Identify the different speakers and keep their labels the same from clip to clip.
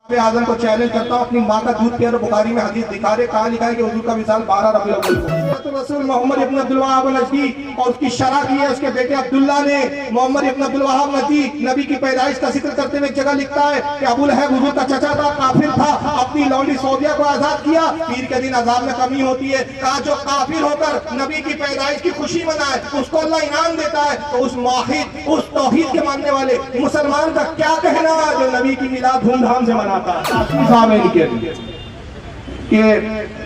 Speaker 1: आजम को चैलेंज करता हूँ, अपनी माँ का दूध पिया। बुखारी में हदीस दिखा रहे, कहाँ लिखा है कि हुजूर का विसाल 12 रबीउल अव्वल को। रसूल मोहम्मद इब्न अब्दुल वहाब नजदी और उसकी शरह की है उसके बेटे अब्दुल्ला ने। मोहम्मद इब्न अब्दुल वहाब नजदी नबी की पैदाइश का जिक्र करते हुए एक जगह लिखता है कि अबू लहब हुजूर का चचा था, काफिर था, अपनी लौंडी सौदिया को आजाद किया। पीर के दिन अजाब में कमी होती है, कहा जो काफिर होकर नबी की पैदाइश की खुशी मनाए उसको अल्लाह इनाम देता है। तो उस माहिद, उस तौहीद के मानने वाले मुसलमान का क्या कहना जो नबी की मिलाद धूमधाम से मनाता है। कि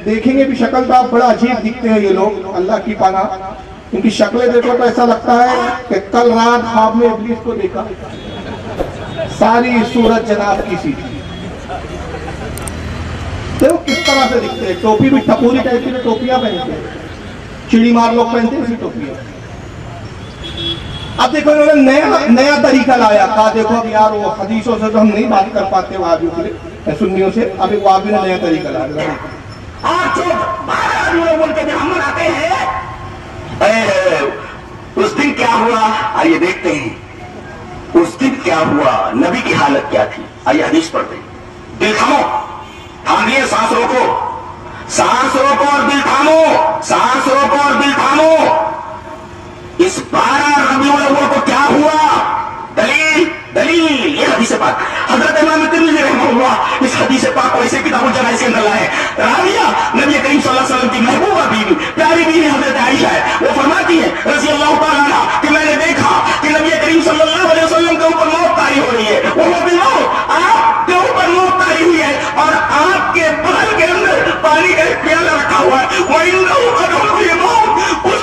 Speaker 1: देखेंगे भी शक्ल तो आप बड़ा अजीब दिखते हैं ये लोग, अल्लाह की पनाह। इनकी शक्लें देखो तो ऐसा लगता है कि कल रात ख्वाब में इब्लीस को देखा, सारी सूरत जनाब की सी। देखो किस तरह से दिखते हैं, टोपी भी टपूरी टाइप की टोपियां पहनते हैं, चिड़ी मार लोग पहनते हैं उसी टोपियां। अब देखो इन्होंने नया तरीका लाया, कहा देखो अब यार वो हदीसों से तो हम नहीं बात कर पाते वहाबियों के लिए, सुन्नियों से, अभी वहाबी ने नया तरीका लाया।
Speaker 2: आज बोल के हम मनाते हैं, उस दिन क्या हुआ आइए देखते हैं। उस दिन क्या हुआ, नबी की हालत क्या थी, आइए हदीस पढ़ते हैं। दिल थामो, थामिए, सांस रोको, सांस रोको और दिल थामो, सांस रोको और दिल थामो। इस 12 रबीउल अव्वल को क्या हुआ, दलील दलील ये हदीस पाक। हजरत इमाम तिर्मिज़ी रहमहुल्लाह इस हदीस पाक को ऐसे किताबुल जनाइज़ के अंदर लाए। राविया नबी करीम सल्लल्लाहु अलैहि वसल्लम की महबूबा बीवी, प्यारी बीवी हजरत आयशा है। वो फरमाती है रज़ी अल्लाह तआला अन्हा कि मैंने देखा कि नबी करीम सल्लल्लाहु अलैहि वसल्लम के ऊपर मौत तारी हो रही है। वो बिल्कुल आपके ऊपर मौत तारी हुई है और आपके बगल के अंदर पानी का एक प्याला रखा हुआ है। वो उस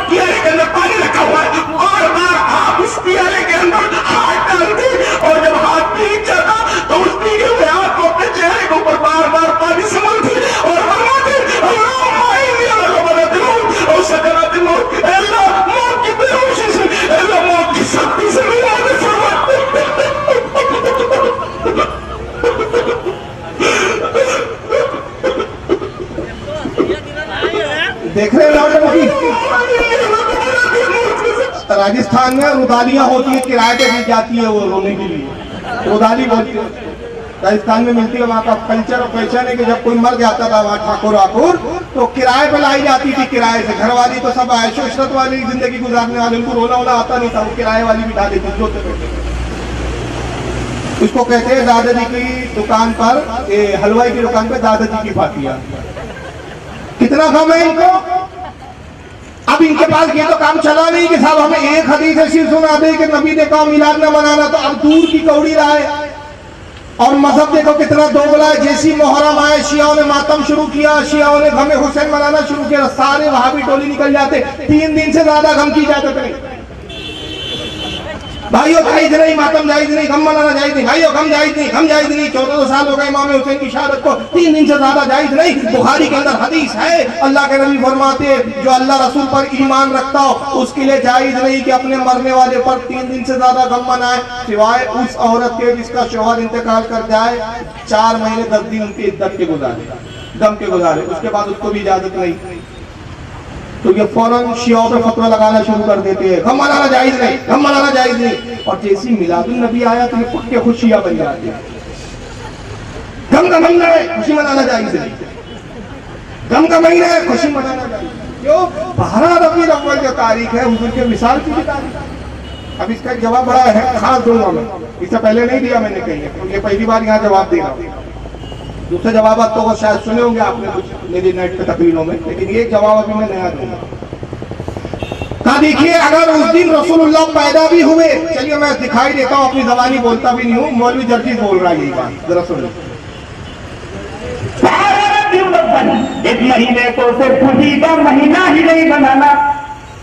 Speaker 2: प्याले के अंदर पानी रखा हुआ है, बार बार आप उस प्याले के अंदर हाथ डालते और जब हाथ भीग जाता तो उस भीगे हुए हाथ को अपने चेहरे के ऊपर बार बार पानी से मलते और फरमाते और सकरात मौत, अल्लाह मौत की बेहोशी से, अल्लाह मौत की सख्ती से
Speaker 1: देख रहे हैं राजस्थान में रुदालियां होती है, किराए पे दी जाती है वो रोने के लिए, रुदाली बोलती है, राजस्थान में मिलती है। वहाँ का कल्चर और फैशन है कि जब कोई मर जाता था वहाँ ठाकुर वाकुर तो किराए पे लाई जाती थी, किराए से। घरवाली तो सब ऐशो इशरत वाली जिंदगी गुजारने वाले, उनको रोना वोना आता नहीं था, वो किराए वाली बिठा देती थी। उसको कहते हैं दादाजी की दुकान पर, हलवाई की दुकान पे दादाजी की फातिया। कितना कम है इनको, अब इनके पास ये तो काम चला नहीं कि साहब हमें एक हदीस ऐसी सुना दे कि नबी ने कहा मिलाद न मनाना, तो अब दूर की कौड़ी लाए। और मजहब देखो कितना दोगला है, जैसी मुहर्रम आए शियाओं ने मातम शुरू किया, शियाओं ने गम हुसैन मनाना शुरू किया, सारे वहाबी टोली निकल जाते, 3 दिन से ज्यादा गम की जाते थे। भाइयों जायज नहीं, मातम जायज नहीं, गम मनाना जायज नहीं, भाइयों गम जायज नहीं, गम जायज नहीं। 14 साल हो गए इमाम हुसैन की शहादत को, 3 दिन से ज्यादा जायज नहीं। बुखारी के अंदर हदीस है, अल्लाह के नबी फरमाते जो अल्लाह रसूल पर ईमान रखता हो उसके लिए जायज नहीं कि अपने मरने वाले पर 3 दिन से ज्यादा गम मनाए, सिवाय उस औरत के जिसका शौहर इंतकाल कर जाए, 4 महीने 10 दिन उनकी इद्दत के गुजारे, गम के गुजारे, उसके बाद उसको भी इजाजत नहीं। तो ये फौरन शियाओं पे फतवा लगाना शुरू कर देते हैं, गम मनाना जायज नहीं, गम मनाना जायज नहीं। और जैसी मिलादुन नबी आया तो ये पक्के खुशियां बन जाती है। गम का महीना है, खुशी मनाना जायज नहीं, गम का महीना है, खुशी मनाना जायज। क्यों? 12 रबीउल अव्वल जो तारीख है हुजूर के विसाल की भी तारीख। अब इसका जवाब बड़ा है, खास दूंगा मैं, इससे पहले नहीं दिया मैंने कहीं, तो ये पहली बार यहाँ जवाब दे रहा हूँ। दूसरे जवाब तो शायद सुने होंगे आपने कुछ मेरी नेट पे तकरीरों में, लेकिन ये जवाब अभी मैं नया दूंगा। कहा देखिए अगर उस दिन रसूलुल्लाह पैदा भी हुए, चलिए मैं दिखाई देता हूँ, अपनी जबानी बोलता भी नहीं हूँ, मौलवी जर्जी बोल रहा है यही बात, जरा सुनो।
Speaker 2: इस महीने को सिर्फ खुशी का महीना ही नहीं बनाना,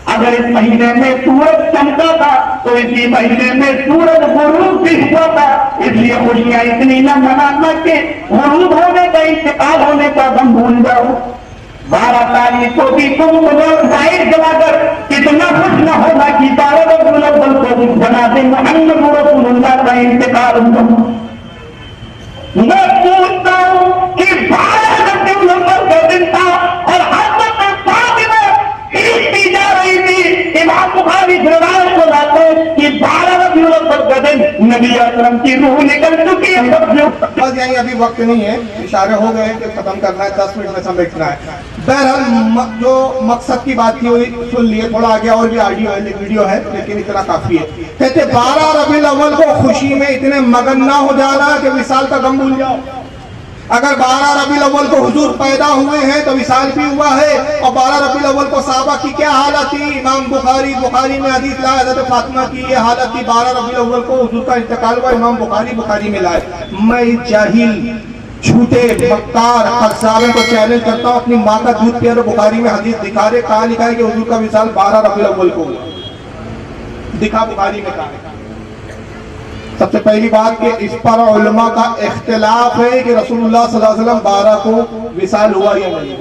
Speaker 2: अगर इस महीने में सूरज चमका था तो इसी महीने में सूरज गुरूब भी हुआ था, इसलिए खुशियां इतनी न मनाना के गुरूब होने का, इंतकाल होने का गम भूल जाओ। 12 तारीख को भी तुम जाहिर जलाकर कितना खुश न होगा कि 12 रबीउल अव्वल को बना दे मुहम्मद रसूलुल्लाह का इंतकाल। मैं पूछता हूँ कि 12 रबीउल अव्वल का दिन था और हज़रत फातिमा पीटती जा रही थी। इमाम बुखारी रिवायत को लाते कि 12 रबीउल अव्वल का दिन नबी अकरम की रूह निकल चुकी है।
Speaker 1: बस यही अभी वक्त नहीं है, इशारे हो गए कि खत्म करना है, 10 मिनट में समेटना है। बहरहाल जो मकसद की बात थी वो सुन लिए, थोड़ा आगे और भी ऑडियो है, वीडियो है, लेकिन इतना काफी है। कहते 12 रबीउल अव्वल को खुशी में इतने मगन ना हो जाना कि विसाल का गम भूल जाओ। अगर 12 रबीउल अव्वल को हुजूर पैदा हुए हैं तो विसाल भी हुआ है। और 12 रबीउल अव्वल को साहबा की क्या हालत थी, इमाम बुखारी में हदीस लाए, हज़रत फातिमा की ये हालत थी, 12 रबीउल अव्वल को हुजूर का इंतकाल हुआ, इमाम बुखारी में लाए। मैं जाहिल झूठे मक्कार खर्सावे को चैलेंज करता हूँ, अपनी माँ का दूध पिया, बुखारी में हदीस दिखा रहे, कहाँ लिखा है कि हुजूर का विसाल 12 रबीउल अव्वल को हुआ, दिखा बुखारी में कहा। सबसे पहली बात कि इस पर उलमा का इख्तिलाफ है कि रसूलुल्लाह सल्लल्लाहु अलैहि वसल्लम 12 को विसाल हुआ या नहीं,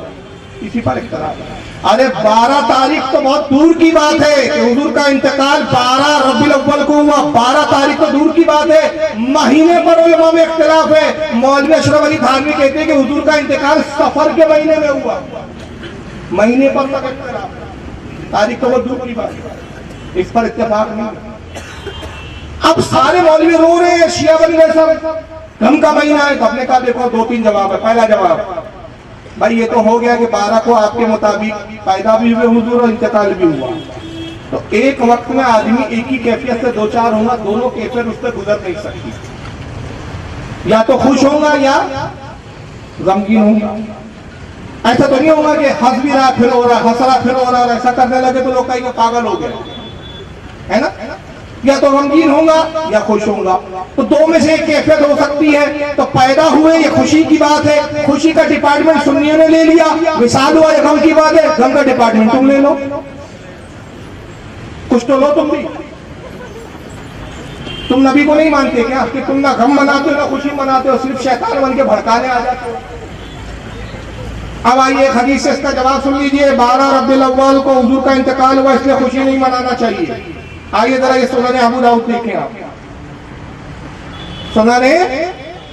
Speaker 1: इसी पर इख्तिलाफ है। अरे 12 तारीख तो बहुत दूर की बात है कि हुजूर का इंतकाल 12 रबीउल अव्वल को हुआ, 12 तारीख तो दूर की बात है, महीने पर उलमा में इख्तिलाफ है। मौलवी अशरफ अली थानवी कहते हैं कि हुजूर का इंतकाल सफर के महीने में हुआ, महीने पर तक इख्तिलाफ, तारीख तो बहुत दूर की बात है, इस पर इत्तेफाक नहीं। अब सारे मौलवी रो रहे हैं, शिया बन गए सब, गम का महीना है। तो अपने कहा देखो 2-3 जवाब है। पहला जवाब, भाई ये तो हो गया कि 12 को आपके मुताबिक पैदा भी हुए हुजूर और इंतकाल भी हुआ, तो एक वक्त में आदमी एक ही कैफियत से 2-4 होगा, दोनों कैफियत उस पर गुजर नहीं सकती, या तो खुश होगा या गमगीन होगा। ऐसा तो नहीं होगा कि हंस भी रहा फिर हो रहा, हंस रहा फिर हो रहा, और ऐसा करने लगे तो लोग कहेंगे पागल हो गए, है ना। या तो गमगीन होगा या खुश होगा, तो दो में से एक कैफियत हो सकती है। तो पैदा हुए ये खुशी की बात है, खुशी का डिपार्टमेंट सुन्नियों ने ले लिया, विसाल हुआ ये गम की बात है, गम का डिपार्टमेंट तुम ले लो, कुछ तो लो तुम भी। तुम नबी को नहीं मानते क्या कि तुम ना गम मनाते हो ना खुशी मनाते हो, सिर्फ शैतान बन के भड़काने आ जाते हो। अब आइए हदीस से इसका जवाब सुन लीजिए। 12 रबीउल अव्वल को हुजूर का इंतकाल हुआ, इसलिए खुशी नहीं मनाना चाहिए। आइए जरा ये सुनन अबू दाऊद देखें आप, सुनन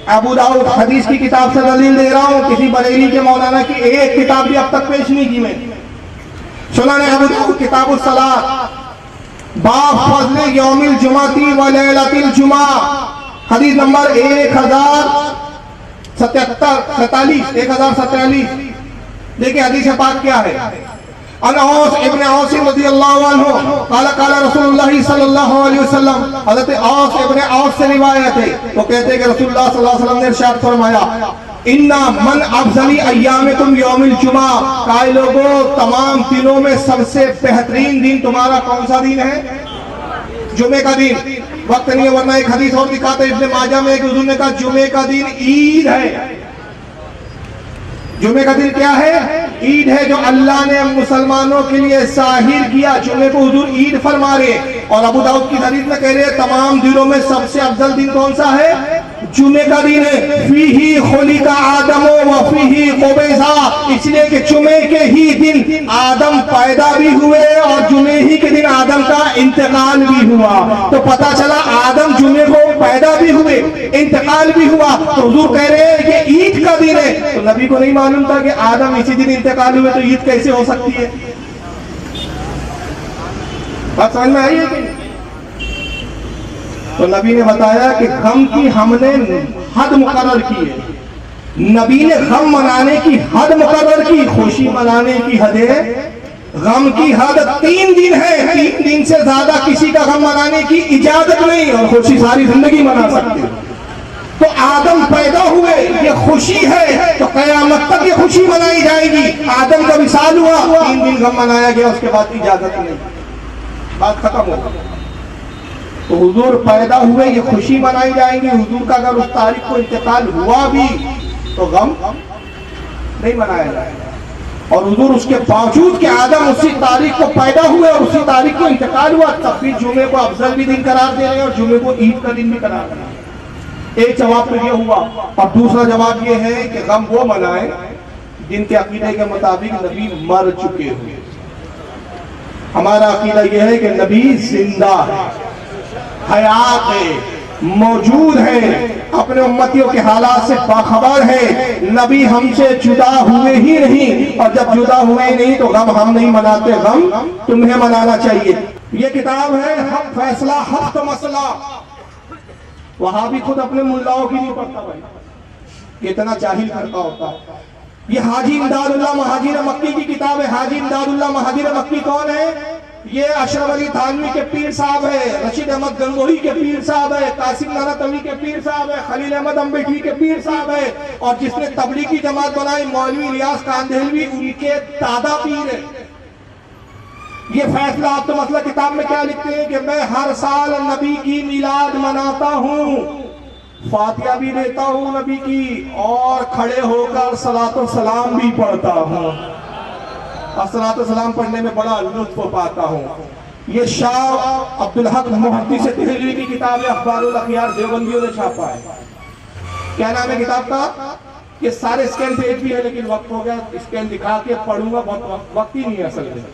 Speaker 1: अबू दाऊद हदीस की किताब से दलील दे रहा हूं, किसी बरेली के मौलाना की एक किताब भी अब तक पेश नहीं की मैंने। सुनन अबू दाऊद किताबुस सलात, बाब फज़्ल यौमिल जुमाती व लैलतिल जुमा, हदीस नंबर 1047। देखिए हदीस पाक क्या है। अनौस इब्न औस रज़ियल्लाहु अन्हु क़ाल क़ाल रसूलुल्लाह सल्लल्लाहु अलैहि वसल्लम, हज़रत औस इब्न औस से रिवायत है, वो कहते हैं कि रसूलुल्लाह सल्लल्लाहु अलैहि वसल्लम ने इरशाद फरमाया, इन्ना मन अफज़ली अय्यामिकुम यौमुल जुमा, काए लोगों तमाम दिनों में सबसे बेहतरीन दिन तुम्हारा कौन सा दिन है? जुमे का दिन। वक्त नहीं है वरना एक हदीस और दिखाते हैं इब्न माजा में, हुजूर ने कहा जुमे का दिन ईद है। जुमे का दिन क्या है? ईद है, जो अल्लाह ने मुसलमानों के लिए जाहिर किया। जुमे को हुजूर ईद फरमा रहे। और अबू दाऊद की हदीस में कह रहे हैं तमाम दिनों में सबसे अफजल दिन कौन सा है? जुमे का दिन है। फीही खुलिका आदमो व फीही कुबैसा, इसलिए कि जुमे के ही दिन आदम पैदा भी हुए और जुमे ही के दिन आदम का इंतकाल भी हुआ। तो पता चला आदम जुमे को पैदा भी हुए, इंतकाल भी हुआ। तो हुजूर कह रहे हैं कि ईद का दिन है। तो नबी को नहीं मालूम था कि आदम इसी दिन इंतकाल हुए, तो ईद कैसे हो सकती है? बात समझ में आई है कि? तो नबी ने बताया कि गम की हमने हद मुकर्रर की है। नबी ने गम मनाने की हद मुकर्रर की, खुशी मनाने की हद है, गम की हद 3 दिन है। 3 दिन से ज्यादा किसी का गम मनाने की इजाजत नहीं, और खुशी सारी जिंदगी मना सकते हो। तो आदम पैदा हुए ये खुशी है, तो कयामत तक ये खुशी मनाई जाएगी। आदम का विसाल हुआ, 3 दिन गम मनाया गया, उसके बाद इजाजत नहीं, बात खत्म हो गई। तो हुजूर पैदा हुए ये खुशी मनाई जाएंगी। हुजूर का अगर उस तारीख को इंतकाल हुआ भी तो गम नहीं मनाया जाएगा। और हुजूर उसके बावजूद कि आदम उसी तारीख को पैदा हुए और उसी तारीख को इंतकाल हुआ, तब भी जुमे को अफजल भी दिन करार दे रहे हैं और जुमे को ईद का दिन भी करार दे रहे हैं। एक जवाब तो ये हुआ। और दूसरा जवाब ये है कि गम वो मनाए जिनके अकीदे के मुताबिक नबी मर चुके हुए। हमारा अकीदा यह है कि नबी जिंदा है, हयात है, मौजूद है, अपने उम्मतियों के हालात से बाखबर है। नबी हमसे जुदा हुए ही नहीं, और जब जुदा हुए ही नहीं तो गम हम नहीं मनाते, गम तुम्हें मनाना चाहिए। ये किताब है हक फैसला हक तो मसला, वहां भी खुद अपने मुल्लाओं की नहीं पढ़ता भाई, कितना जाहिल करता होता है। ये हाजी इमदादुल्लाह महाजिर मक्की की किताब है। हाजी इमदादुल्लाह महाजिर मक्की कौन है? ये अशरफ अली थानवी के पीर साहब है, रशीद अहमद गंगोही के पीर साहब है, कासिम नानातवी के पीर साहब है, खलील अहमद अम्बेठी के पीर साहब है, और जिसने तबलीगी जमात बनाई मौलवी रियाज कांदेलवी उनके दादा पीर है। ये फैसला आप तो मसला किताब में क्या लिखते हैं कि मैं हर साल नबी की मिलाद मनाता हूँ, फातिहा भी देता हूँ नबी की, और खड़े होकर सलातो सलाम भी पढ़ता हूँ। सलातो सलाम पढ़ने में बड़ा लुत्फ पाता हूँ। ये शाह अब्दुल हक मुहद्दिस देहलवी की किताब है, अखबारुल अखयार देवबंदियों ने छापा है। क्या नाम है किताब का? ये सारे स्कैन पेज भी है, लेकिन वक्त हो गया, स्कैन दिखा के पढ़ूंगा, बहुत वक्त ही नहीं है असल में।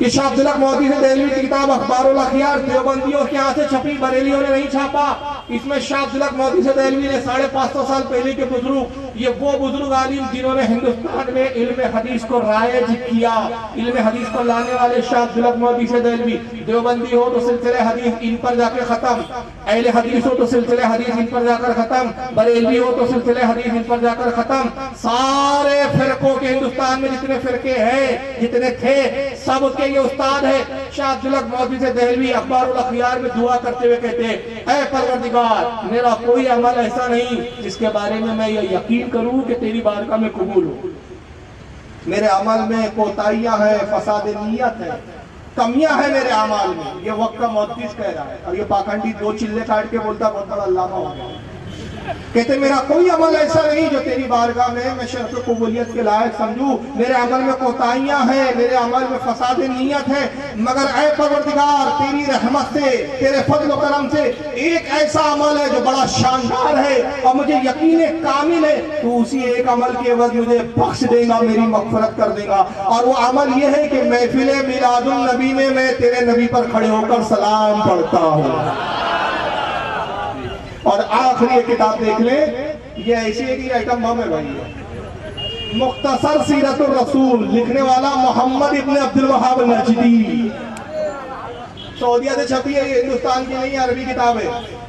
Speaker 1: ये शाह अब्दुल हक मुहद्दिस देहलवी की किताब अखबारुल अखयार देवबंदियों के यहाँ से छपी, बरेलियों ने नहीं छापा। इसमें शाह अब्दुल हक मुहद्दिस देहलवी ने 550 साल पहले के बुजुर्ग, ये वो बुजुर्ग आलिम जिन्होंने हिंदुस्तान में इल्म हदीस को राइज किया, इल्म हदीस को लाने वाले शाह अब्दुल हक मुहद्दिस देहलवी। देवबंदी हो तो सिलसिले हदीस इन पर जाकर खत्म, अहले हदीस हो तो सिलसिले हदीस इन पर जाकर खत्म, बरेलवी हो तो सिलसिले हदीस इन पर जाकर खत्म। सारे फिरकों के हिंदुस्तान में जितने फिरके हैं, जितने थे, सब के ये उस्ताद है शाह अब्दुल हक मुहद्दिस देहलवी। अखबारुल अखयार में दुआ करते हुए कहते हैं, ऐ परवरदिगार, मेरा कोई अमल ऐसा नहीं जिसके बारे में मैं ये यकीन करूं कि तेरी बारगाह में कबूल हो। मेरे अमल में कोताहियां हैं, फसाद नियत है, कमियां हैं मेरे अमल में। ये वक्त का मुहद्दिस कह रहा है, और ये पाखंडी दो चिल्ले काट के बोलता बहुत बड़ा अल्लामा हो गया। कहते मेरा कोई अमल ऐसा नहीं जो तेरी बारगाह में मैं शर्त कबूलियत के लायक समझूं। मेरे अमल में कोताहियां हैं, मेरे अमल में फसाद नियत है, मगर ऐ परवरदिगार तेरी रहमत से, तेरे फजल करम से एक ऐसा अमल है जो बड़ा शानदार है और मुझे यकीन कामिल है तू उसी एक अमल के एवज मुझे बख्श देगा, मेरी मगफरत कर देगा। और वो अमल ये है कि महफिल मिलादुन नबी में मैं तेरे नबी पर खड़े होकर सलाम पढ़ता हूँ। और आखिरी ये किताब देख ले, ये ऐसी है कि आइटम बम है भाई। मुख्तसर सीरतुर रसूल, लिखने वाला मोहम्मद इब्न अब्दुल वहाब नजदी, सऊदीया से छपी है, ये हिंदुस्तान की नहीं, अरबी किताब है।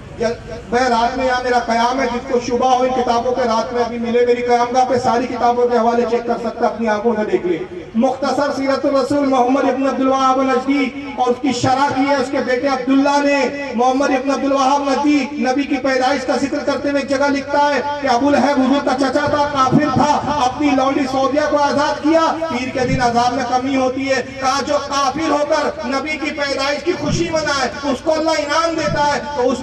Speaker 1: मैं रात में यहाँ मेरा कयाम है, जिसको शुबा हो इन किताबों के रात में अभी मिले मेरी कयामगाह पे, सारी किताबों के हवाले चेक कर सकता, अपनी आंखों से देख ले। मुख्तसर सीरतुर रसूल मोहम्मद इब्न अब्दुल वहाब नजदी, और उसकी शरह की है उसके बेटे अब्दुल्ला ने। मोहम्मद इब्न अब्दुल वहाब नजदी नबी की पैदाइश का जिक्र करते हुए एक जगह लिखता है कि अबू लहब हुजूर का चचा था, काफिर था, अपनी लौंडी सऊदिया को आजाद किया, पीर के दिन अजाब में कमी होती है, कहा जो काफिर होकर नबी की पैदाइश की खुशी मनाए उसको अल्लाह इनाम देता है। तो उस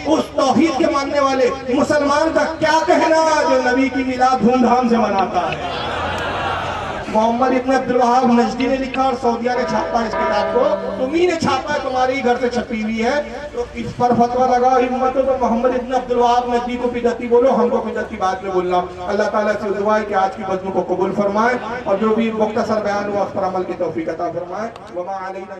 Speaker 1: उस तौहीद के मानने वाले मुसलमान का क्या कहना जो नबी की मिलाद धूमधाम से मनाता है। मोहम्मद इब्न अब्दुल वहाब नजदी ने लिखा और सऊदिया ने छापा इस किताब को, तुम्ही ने छापा है, तुम्हारे ही घर से छपी हुई है। तो इस पर फतवा लगा हिम्मत हो तो मोहम्मद इब्न अब्दुल वहाब नजदी को बिदअती बोलो, हमको बिदअती बाद में बोलना। अल्लाह ताला से दुआ है कि आज की मजनू को कबूल फरमाए और जो भी मुख्तसर बयान हुआ उस पर अमल की तौफीक अता फरमाए। वमा अलैना।